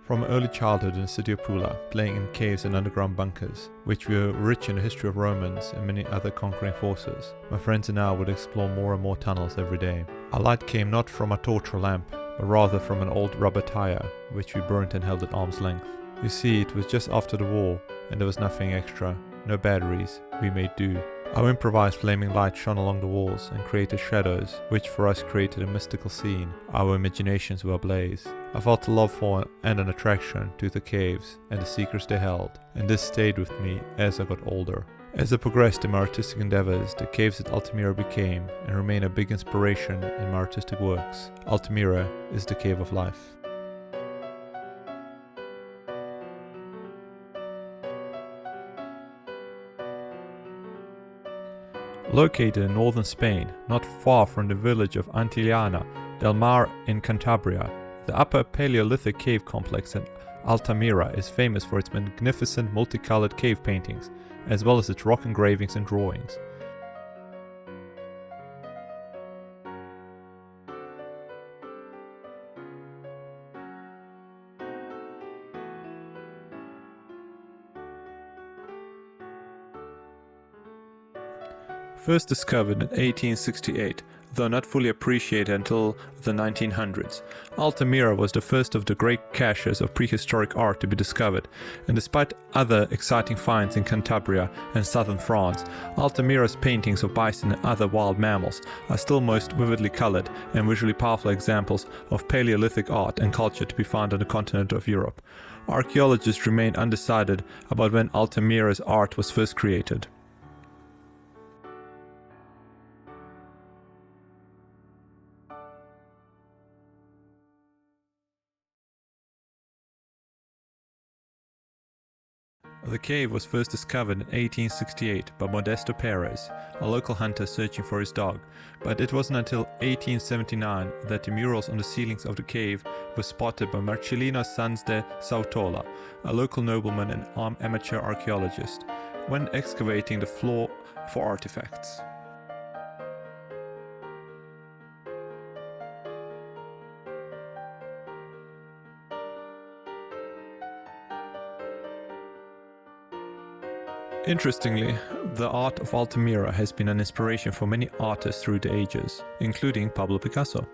From early childhood in the city of Pula, playing in caves and underground bunkers, which were rich in the history of Romans and many other conquering forces, my friends and I would explore more and more tunnels every day. Our light came not from a torch or lamp, but rather from an old rubber tire, which we burnt and held at arm's length. You see, it was just after the war, and there was nothing extra, no batteries, we made do. Our improvised flaming light shone along the walls and created shadows, which for us created a mystical scene. Our imaginations were ablaze. I felt a love for and an attraction to the caves and the secrets they held, and this stayed with me as I got older. As I progressed in my artistic endeavors, the caves at Altamira became and remain a big inspiration in my artistic works. Altamira is the cave of life. Located in northern Spain, not far from the village of Antillana del Mar in Cantabria, the Upper Paleolithic cave complex at Altamira is famous for its magnificent multicolored cave paintings, as well as its rock engravings and drawings. First discovered in 1868, though not fully appreciated until the 1900s, Altamira was the first of the great caches of prehistoric art to be discovered, and despite other exciting finds in Cantabria and southern France, Altamira's paintings of bison and other wild mammals are still most vividly colored and visually powerful examples of Paleolithic art and culture to be found on the continent of Europe. Archaeologists remain undecided about when Altamira's art was first created. The cave was first discovered in 1868 by Modesto Perez, a local hunter searching for his dog, but it wasn't until 1879 that the murals on the ceilings of the cave were spotted by Marcellino Sanz de Sautola, a local nobleman and amateur archaeologist, when excavating the floor for artifacts. Interestingly, the art of Altamira has been an inspiration for many artists through the ages, including Pablo Picasso.